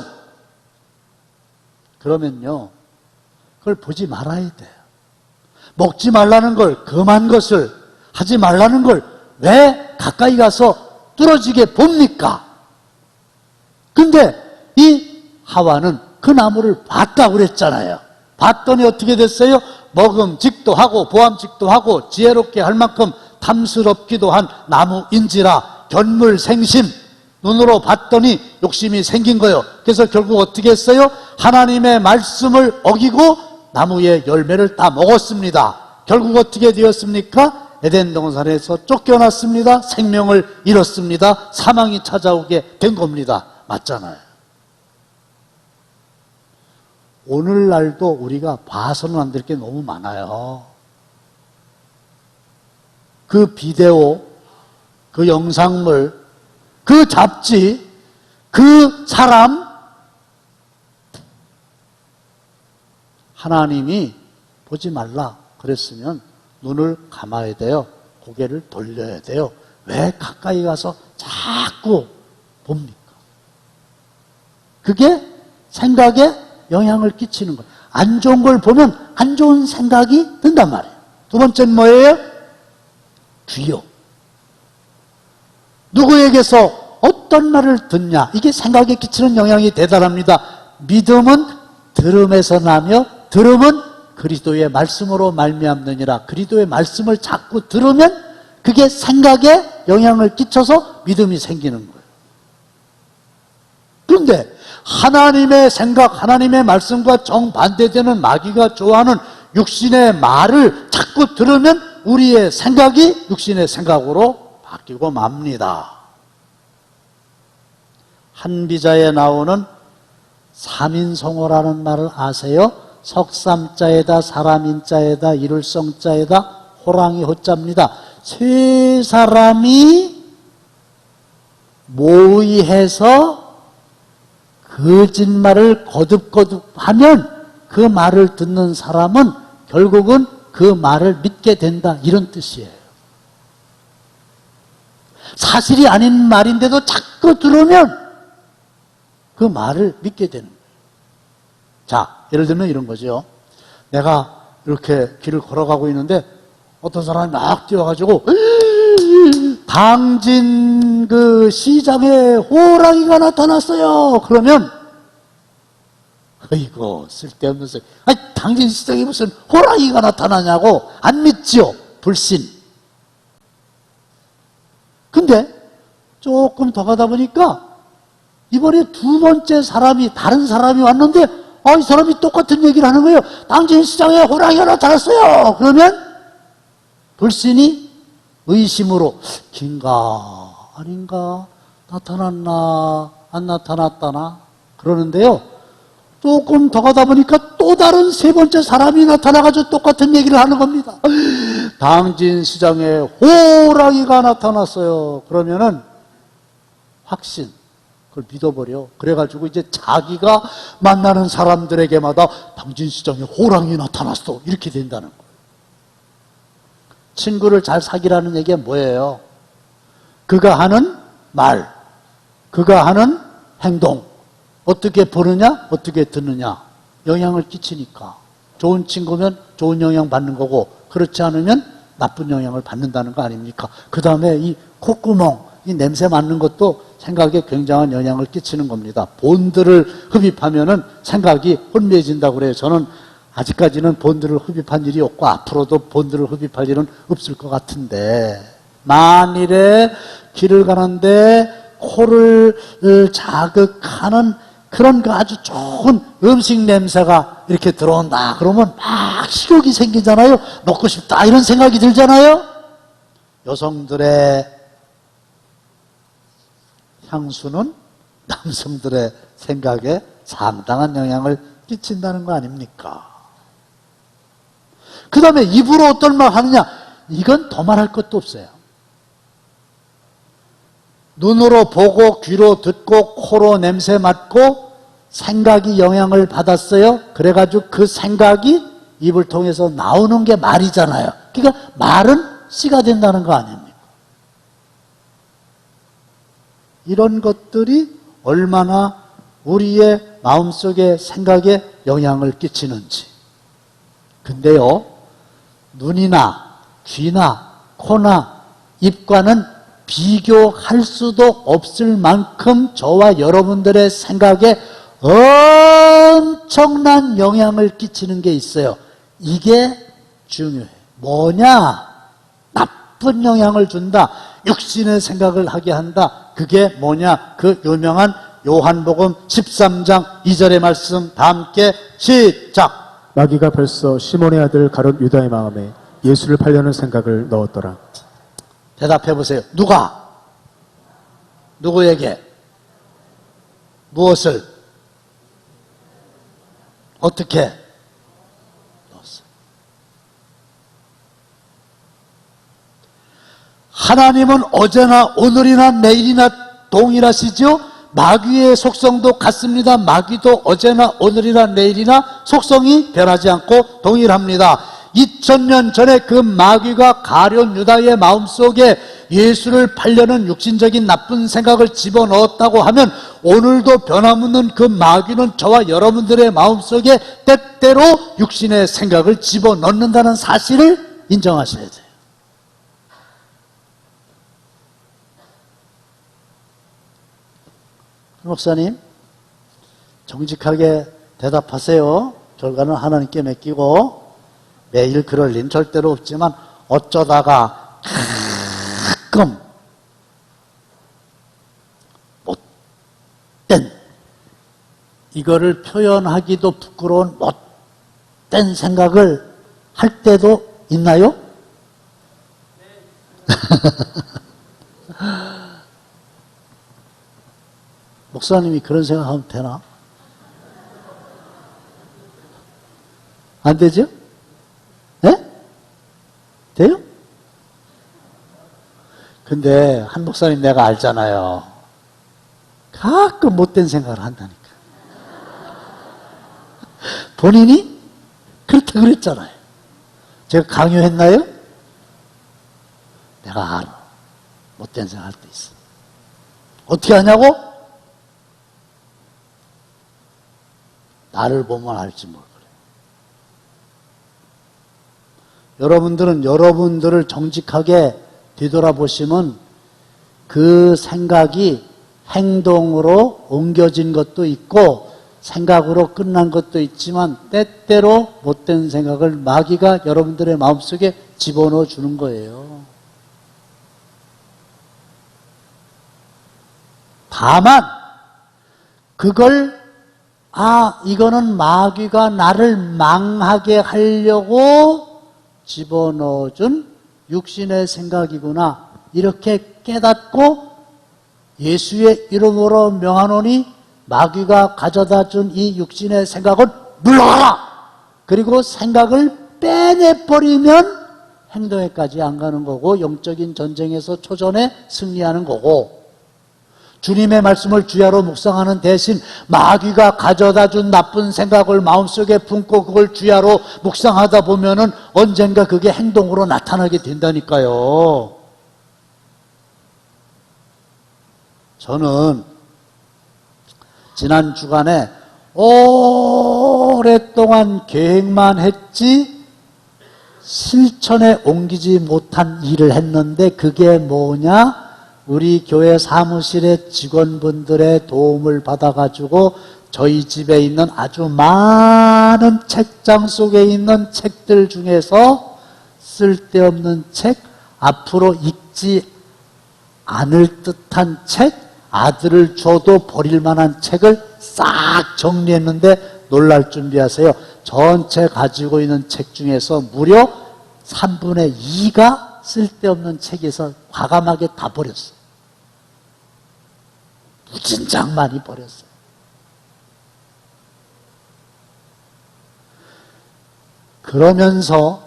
그러면요, 그걸 보지 말아야 돼요. 먹지 말라는 걸, 금한 것을 하지 말라는 걸 왜 가까이 가서 뚫어지게 봅니까? 근데 이 하와는 그 나무를 봤다고 그랬잖아요. 봤더니 어떻게 됐어요? 먹음직도 하고 보암직도 하고 지혜롭게 할 만큼 탐스럽기도 한 나무인지라. 견물생심, 눈으로 봤더니 욕심이 생긴 거예요. 그래서 결국 어떻게 했어요? 하나님의 말씀을 어기고 나무의 열매를 다 먹었습니다. 결국 어떻게 되었습니까? 에덴 동산에서 쫓겨났습니다. 생명을 잃었습니다. 사망이 찾아오게 된 겁니다. 맞잖아요. 오늘날도 우리가 봐서는 안 될 게 너무 많아요. 그 비디오, 그 영상물, 그 잡지, 그 사람, 하나님이 보지 말라 그랬으면 눈을 감아야 돼요. 고개를 돌려야 돼요. 왜 가까이 가서 자꾸 봅니까? 그게 생각에 영향을 끼치는 거예요. 안 좋은 걸 보면 안 좋은 생각이 든단 말이에요. 두 번째는 뭐예요? 귀요. 누구에게서 어떤 말을 듣냐, 이게 생각에 끼치는 영향이 대단합니다. 믿음은 들음에서 나며 들음은 그리스도의 말씀으로 말미암느니라. 그리스도의 말씀을 자꾸 들으면 그게 생각에 영향을 끼쳐서 믿음이 생기는 거예요. 그런데 하나님의 생각, 하나님의 말씀과 정반대되는 마귀가 좋아하는 육신의 말을 자꾸 들으면 우리의 생각이 육신의 생각으로 바뀌고 맙니다. 한비자에 나오는 삼인성호라는 말을 아세요? 석삼자에다 사람인자에다 이룰성자에다 호랑이 호자입니다. 세 사람이 모의해서 거짓말을 거듭거듭하면 그 말을 듣는 사람은 결국은 그 말을 믿게 된다, 이런 뜻이에요. 사실이 아닌 말인데도 자꾸 들으면 그 말을 믿게 되는 거예요. 자, 예를 들면 이런 거죠. 내가 이렇게 길을 걸어가고 있는데 어떤 사람이 막 뛰어가지고 당진 그 시장에 호랑이가 나타났어요. 그러면 어이구, 쓸데없는 소리. 아니, 당진 시장에 무슨 호랑이가 나타나냐고 안 믿지요. 불신. 근데 조금 더 가다 보니까 이번에 두 번째 사람이, 다른 사람이 왔는데 이 사람이 똑같은 얘기를 하는 거예요. 당진 시장에 호랑이가 나타났어요. 그러면 불신이 의심으로 긴가 아닌가, 나타났나 안 나타났다나 그러는데요. 조금 더 가다 보니까 또 다른 세 번째 사람이 나타나가지고 똑같은 얘기를 하는 겁니다. 당진 시장에 호랑이가 나타났어요. 그러면은 확신, 그걸 믿어버려. 그래가지고 이제 자기가 만나는 사람들에게마다 당진 시장에 호랑이 나타났어, 이렇게 된다는 거예요. 친구를 잘 사귀라는 얘기가 뭐예요? 그가 하는 말, 그가 하는 행동, 어떻게 보느냐, 어떻게 듣느냐, 영향을 끼치니까. 좋은 친구면 좋은 영향 받는 거고, 그렇지 않으면 나쁜 영향을 받는다는 거 아닙니까? 그 다음에 이 콧구멍, 이 냄새 맡는 것도 생각에 굉장한 영향을 끼치는 겁니다. 본드를 흡입하면은 생각이 혼미해진다고 그래요. 저는 아직까지는 본드를 흡입한 일이 없고 앞으로도 본드를 흡입할 일은 없을 것 같은데, 만일에 길을 가는데 코를 자극하는 그런 그 아주 좋은 음식 냄새가 이렇게 들어온다 그러면 막 식욕이 생기잖아요. 먹고 싶다 이런 생각이 들잖아요. 여성들의 향수는 남성들의 생각에 상당한 영향을 끼친다는 거 아닙니까? 그 다음에 입으로 어떤 말 하느냐, 이건 더 말할 것도 없어요. 눈으로 보고 귀로 듣고 코로 냄새 맡고 생각이 영향을 받았어요. 그래가지고 그 생각이 입을 통해서 나오는 게 말이잖아요. 그러니까 말은 씨가 된다는 거 아닙니까? 이런 것들이 얼마나 우리의 마음속에 생각에 영향을 끼치는지. 근데요, 눈이나 귀나 코나 입과는 비교할 수도 없을 만큼 저와 여러분들의 생각에 엄청난 영향을 끼치는 게 있어요. 이게 중요해. 뭐냐? 나쁜 영향을 준다. 육신의 생각을 하게 한다. 그게 뭐냐? 그 유명한 요한복음 13장 2절의 말씀 다 함께 시작. 마귀가 벌써 시몬의 아들 가룟 유다의 마음에 예수를 팔려는 생각을 넣었더라. 대답해 보세요. 누가? 누구에게? 무엇을? 어떻게? 넣었어요. 하나님은 어제나 오늘이나 내일이나 동일하시죠? 마귀의 속성도 같습니다. 마귀도 어제나 오늘이나 내일이나 속성이 변하지 않고 동일합니다. 2000년 전에 그 마귀가 가룟 유다의 마음속에 예수를 팔려는 육신적인 나쁜 생각을 집어넣었다고 하면 오늘도 변함없는 그 마귀는 저와 여러분들의 마음속에 때때로 육신의 생각을 집어넣는다는 사실을 인정하셔야 돼요. 목사님, 정직하게 대답하세요. 결과는 하나님께 맡기고. 매일 그럴 일 절대로 없지만 어쩌다가 가끔 못된, 이거를 표현하기도 부끄러운 못된 생각을 할 때도 있나요? 목사님이 그런 생각하면 되나? 안 되죠? 네? 돼요? 근데 한 목사님 내가 알잖아요. 가끔 못된 생각을 한다니까. 본인이 그렇다 그랬잖아요. 제가 강요했나요? 내가 알아. 못된 생각 할 때 있어. 어떻게 하냐고? 나를 보면 알지 뭘 그래. 여러분들은 여러분들을 정직하게 뒤돌아보시면 그 생각이 행동으로 옮겨진 것도 있고 생각으로 끝난 것도 있지만 때때로 못된 생각을 마귀가 여러분들의 마음속에 집어넣어 주는 거예요. 다만 그걸 이거는 마귀가 나를 망하게 하려고 집어넣어준 육신의 생각이구나 이렇게 깨닫고 예수의 이름으로 명하노니 마귀가 가져다 준 이 육신의 생각은 물러가라! 그리고 생각을 빼내버리면 행동에까지 안 가는 거고 영적인 전쟁에서 초전에 승리하는 거고 주님의 말씀을 주야로 묵상하는 대신 마귀가 가져다 준 나쁜 생각을 마음속에 품고 그걸 주야로 묵상하다 보면은 언젠가 그게 행동으로 나타나게 된다니까요. 저는 지난 주간에 오랫동안 계획만 했지 실천에 옮기지 못한 일을 했는데 그게 뭐냐? 우리 교회 사무실의 직원분들의 도움을 받아가지고 저희 집에 있는 아주 많은 책장 속에 있는 책들 중에서 쓸데없는 책, 앞으로 읽지 않을 듯한 책, 아들을 줘도 버릴 만한 책을 싹 정리했는데 놀랄 준비하세요. 전체 가지고 있는 책 중에서 무려 3분의 2가 쓸데없는 책에서 과감하게 다 버렸어요. 무진장 많이 버렸어요. 그러면서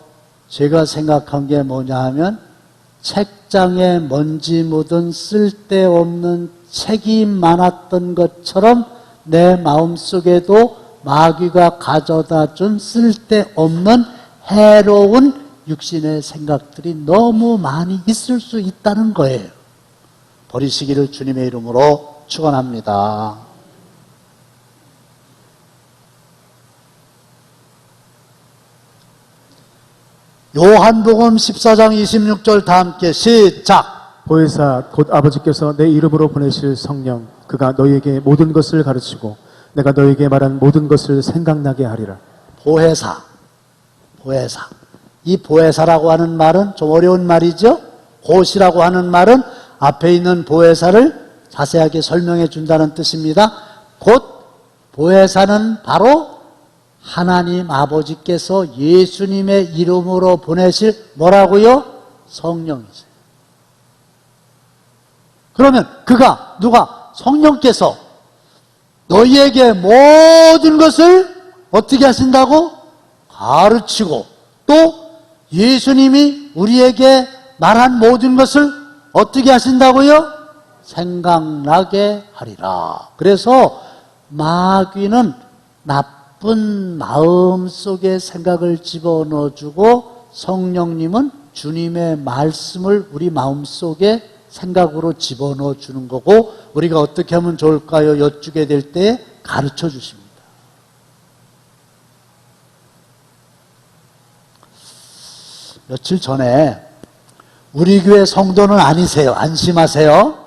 제가 생각한 게 뭐냐 하면 책장에 먼지 묻은 쓸데없는 책이 많았던 것처럼 내 마음속에도 마귀가 가져다 준 쓸데없는 해로운 육신의 생각들이 너무 많이 있을 수 있다는 거예요. 버리시기를 주님의 이름으로 축원합니다. 요한복음 14장 26절 다 함께 시작. 보혜사 곧 아버지께서 내 이름으로 보내실 성령 그가 너희에게 모든 것을 가르치고 내가 너희에게 말한 모든 것을 생각나게 하리라. 보혜사. 이 보혜사라고 하는 말은 좀 어려운 말이죠. 곧이라고 하는 말은 앞에 있는 보혜사를 자세하게 설명해 준다는 뜻입니다. 곧 보혜사는 바로 하나님 아버지께서 예수님의 이름으로 보내실 뭐라고요? 성령이세요. 그러면 그가 누가? 성령께서 너희에게 모든 것을 어떻게 하신다고? 가르치고 또 예수님이 우리에게 말한 모든 것을 어떻게 하신다고요? 생각나게 하리라. 그래서 마귀는 나쁜 마음 속에 생각을 집어넣어주고 성령님은 주님의 말씀을 우리 마음 속에 생각으로 집어넣어 주는 거고 우리가 어떻게 하면 좋을까요? 여쭈게 될 때 가르쳐 주십니다. 며칠 전에 우리 교회 성도는 아니세요. 안심하세요.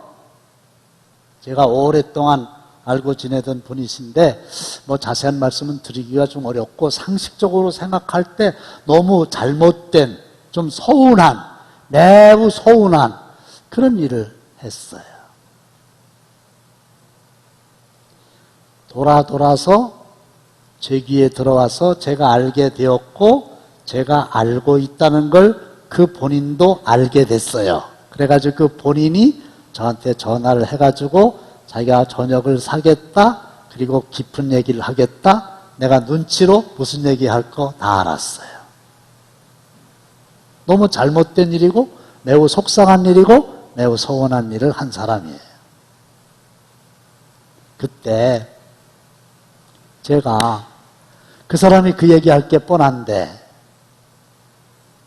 제가 오랫동안 알고 지내던 분이신데 뭐 자세한 말씀은 드리기가 좀 어렵고 상식적으로 생각할 때 너무 잘못된 좀 서운한 매우 서운한 그런 일을 했어요. 돌아서 제 귀에 들어와서 제가 알게 되었고 제가 알고 있다는 걸 그 본인도 알게 됐어요. 그래가지고 그 본인이 저한테 전화를 해가지고 자기가 저녁을 사겠다 그리고 깊은 얘기를 하겠다 내가 눈치로 무슨 얘기할 거 다 알았어요. 너무 잘못된 일이고 매우 속상한 일이고 매우 서운한 일을 한 사람이에요. 그때 제가 그 사람이 그 얘기할 게 뻔한데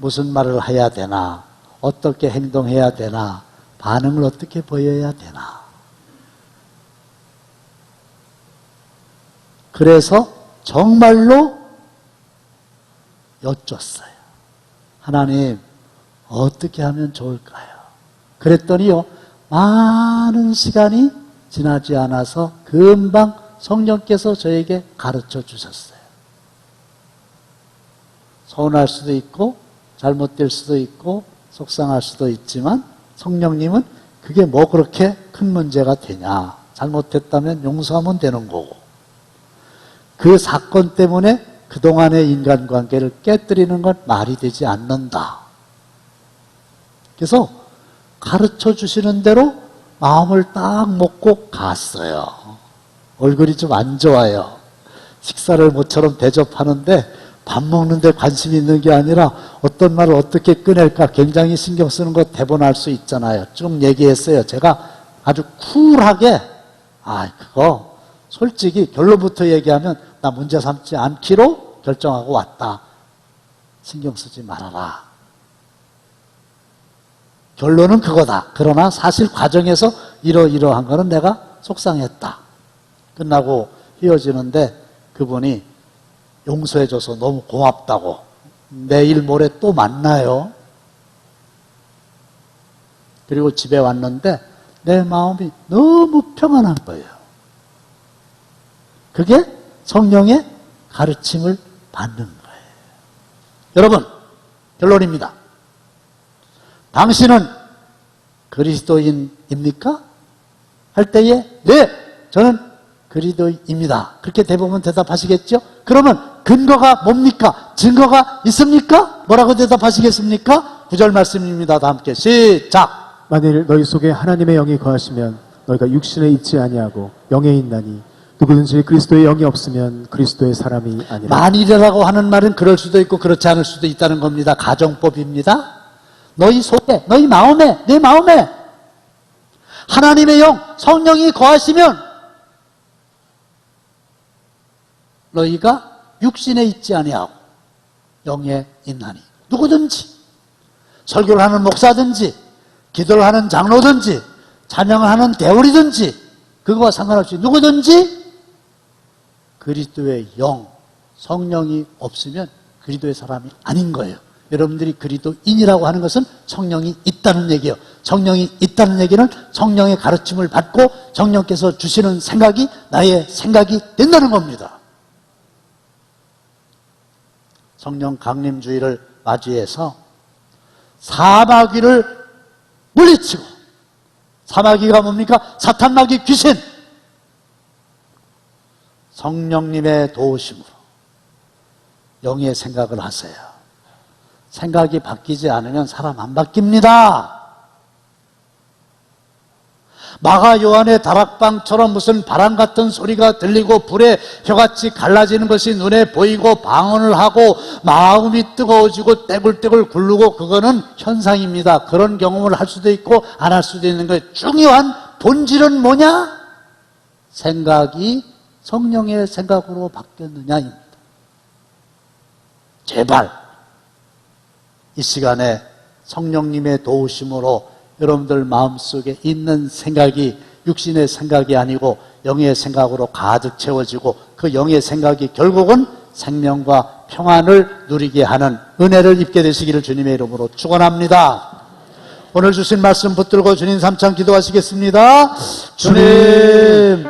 무슨 말을 해야 되나 어떻게 행동해야 되나 반응을 어떻게 보여야 되나 그래서 정말로 여쭸어요. 하나님 어떻게 하면 좋을까요? 그랬더니요 많은 시간이 지나지 않아서 금방 성령께서 저에게 가르쳐 주셨어요. 서운할 수도 있고 잘못될 수도 있고 속상할 수도 있지만 성령님은 그게 뭐 그렇게 큰 문제가 되냐. 잘못했다면 용서하면 되는 거고 그 사건 때문에 그동안의 인간관계를 깨뜨리는 건 말이 되지 않는다. 그래서 가르쳐 주시는 대로 마음을 딱 먹고 갔어요. 얼굴이 좀 안 좋아요. 식사를 모처럼 대접하는데 밥 먹는데 관심이 있는 게 아니라 어떤 말을 어떻게 꺼낼까 굉장히 신경 쓰는 거 대본 알 수 있잖아요. 좀 얘기했어요. 제가 아주 쿨하게 그거 솔직히 결론부터 얘기하면 나 문제 삼지 않기로 결정하고 왔다. 신경 쓰지 말아라. 결론은 그거다. 그러나 사실 과정에서 이러이러한 거는 내가 속상했다. 끝나고 헤어지는데 그분이 용서해줘서 너무 고맙다고 내일 모레 또 만나요. 그리고 집에 왔는데 내 마음이 너무 평안한 거예요. 그게 성령의 가르침을 받는 거예요. 여러분, 결론입니다. 당신은 그리스도인입니까? 할 때에 네, 저는 그리스도인입니다. 그렇게 대부분 대답하시겠죠? 그러면 근거가 뭡니까? 증거가 있습니까? 뭐라고 대답하시겠습니까? 9절 말씀입니다. 다 함께 시작! 만일 너희 속에 하나님의 영이 거하시면 너희가 육신에 있지 아니하고 영에 있나니 누구든지 그리스도의 영이 없으면 그리스도의 사람이 아니라. 만일이라고 하는 말은 그럴 수도 있고 그렇지 않을 수도 있다는 겁니다. 가정법입니다. 너희 속에, 너희 마음에, 내 마음에 하나님의 영, 성령이 거하시면 너희가 육신에 있지 아니하고 영에 있나니. 누구든지, 설교를 하는 목사든지, 기도를 하는 장로든지, 찬양을 하는 대우리든지, 그거와 상관없이 누구든지 그리스도의 영, 성령이 없으면 그리스도의 사람이 아닌 거예요. 여러분들이 그리스도인이라고 하는 것은 성령이 있다는 얘기예요. 성령이 있다는 얘기는 성령의 가르침을 받고 성령께서 주시는 생각이 나의 생각이 된다는 겁니다. 성령 강림주의를 맞이해서 사마귀를 물리치고, 사마귀가 뭡니까? 사탄마귀 귀신. 성령님의 도우심으로 영의 생각을 하세요. 생각이 바뀌지 않으면 사람 안 바뀝니다. 마가 요한의 다락방처럼 무슨 바람 같은 소리가 들리고 불에 혀같이 갈라지는 것이 눈에 보이고 방언을 하고 마음이 뜨거워지고 떼굴떼굴 굴르고, 그거는 현상입니다. 그런 경험을 할 수도 있고 안 할 수도 있는 거예요. 중요한 본질은 뭐냐? 생각이 성령의 생각으로 바뀌었느냐입니다. 제발 이 시간에 성령님의 도우심으로 여러분들 마음속에 있는 생각이 육신의 생각이 아니고 영의 생각으로 가득 채워지고, 그 영의 생각이 결국은 생명과 평안을 누리게 하는 은혜를 입게 되시기를 주님의 이름으로 축원합니다. 오늘 주신 말씀 붙들고 주님 삼창 기도하시겠습니다. 주님,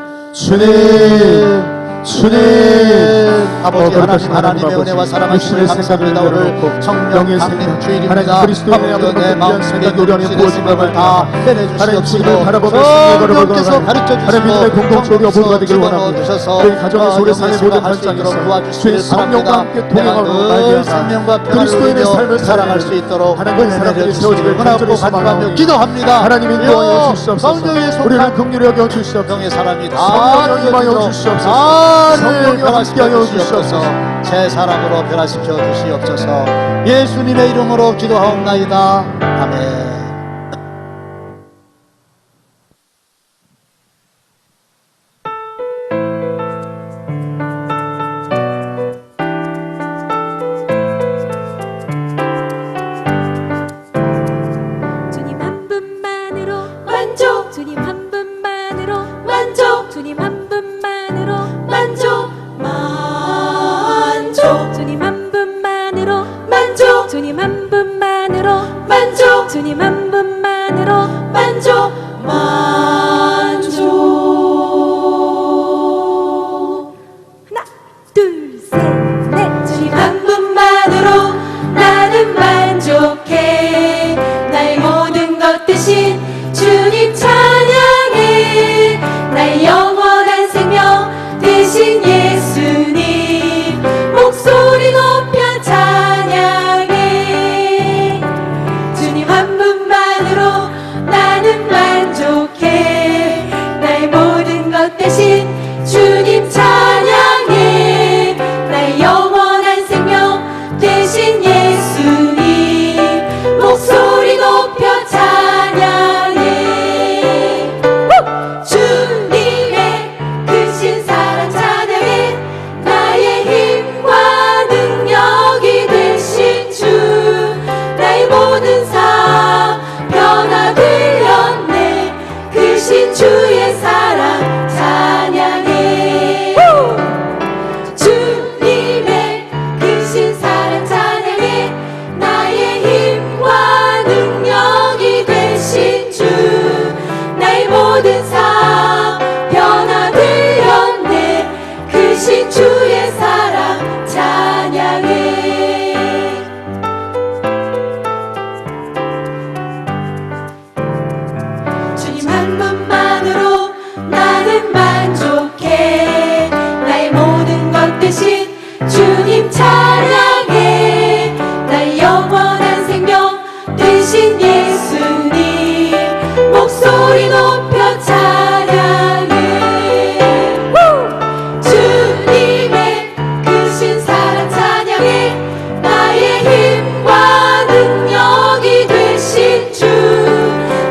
아버지 하나님의 은혜와 사랑을 감사합니다. 오늘 성령 강림 주일입니다. 아버지 내 마음속에 육신의 생각을 다 빼내주시옵시고 성령께서 가르쳐주시고 성령께서 집어넣어주셔서 영의 생각할 수 있도록 도와주시길 바랍니다. 내가 늘 생명과 평안을 누리며 살아갈 수 있도록 은혜를 주시길 원하고 간구하며 기도합니다. 하나님 인도하여 주시옵소서. 성령의 우리를 속한 긍휼히 여겨 주시옵소서. 영의 사람이 다 성령을 임하여 주시옵소서. 성령을 변화시켜 주시옵소서. 새 사람으로 변화시켜 주시옵소서. 예수님의 이름으로 기도하옵나이다. 아멘. 주님 한 분만으로 만족. 주님 한 분만으로 만족. 주님 한 분만으로 만족. 만족. 주님 한 분만으로 만족. 주님 한 분만으로 만족. 주님 한 분만으로 만족. 만족. 하나, 둘, 셋, 넷. 주님 한 분만으로 나는 만족해. 나의 모든 것 대신 주님 찬양해. 나의 영원한 생명 대신 예수님 목소리 높여 찬양해. 주님 한 분만으로 나는 만족해. 크신 예수님 목소리 높여 찬양해 주님의 크신 사랑 찬양해 나의 힘과 능력이 되신 주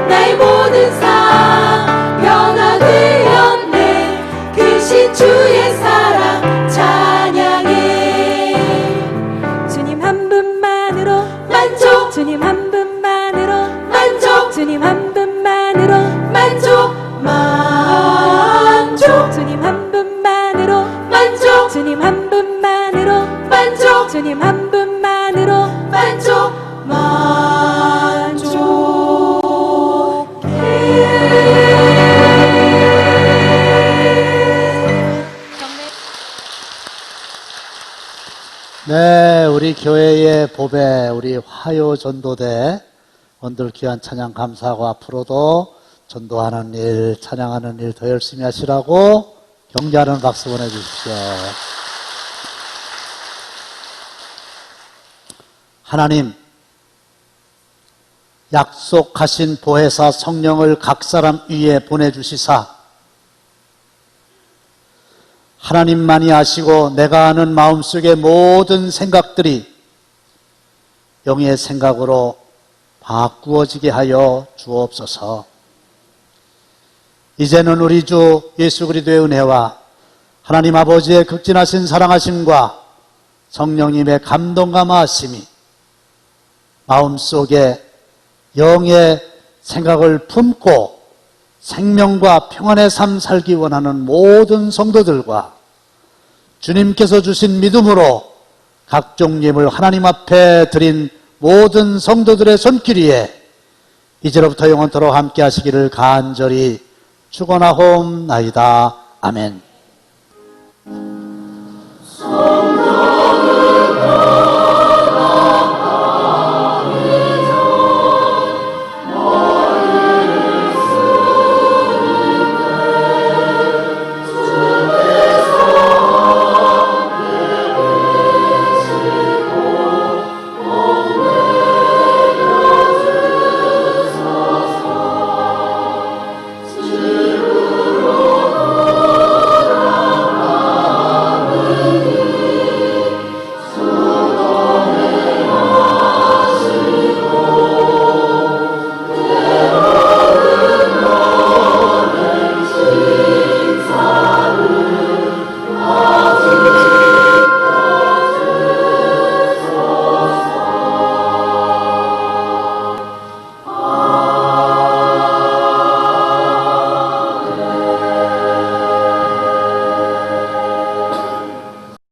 나의 모든 삶 변화되었네 크신 주의 사랑 찬양해 주님 한 분만으로 만족 주님 한 분만으로 만족 주님 한 분만으로 만족 만족 주님 한 분만으로 만족 주님 한 분만으로 만족 주님 한 분만으로 만족 네, 우리 교회의 보배, 우리 화요 전도대 원들 귀한 찬양 감사하고 앞으로도 전도하는 일, 찬양하는 일 더 열심히 하시라고 격려하는 박수 보내주십시오. 하나님, 약속하신 보혜사 성령을 각 사람 위에 보내주시사 하나님만이 아시고 내가 아는 마음속의 모든 생각들이 영의 생각으로 바꾸어지게 하여 주옵소서. 이제는 우리 주 예수 그리스도의 은혜와 하나님 아버지의 극진하신 사랑하심과 성령님의 감동과 마하심이 마음속에 영의 생각을 품고 생명과 평안의 삶 살기 원하는 모든 성도들과 주님께서 주신 믿음으로 각종 예물 하나님 앞에 드린 모든 성도들의 손길 위에 이제로부터 영원토록 함께 하시기를 간절히 축원하옵나이다. 아멘.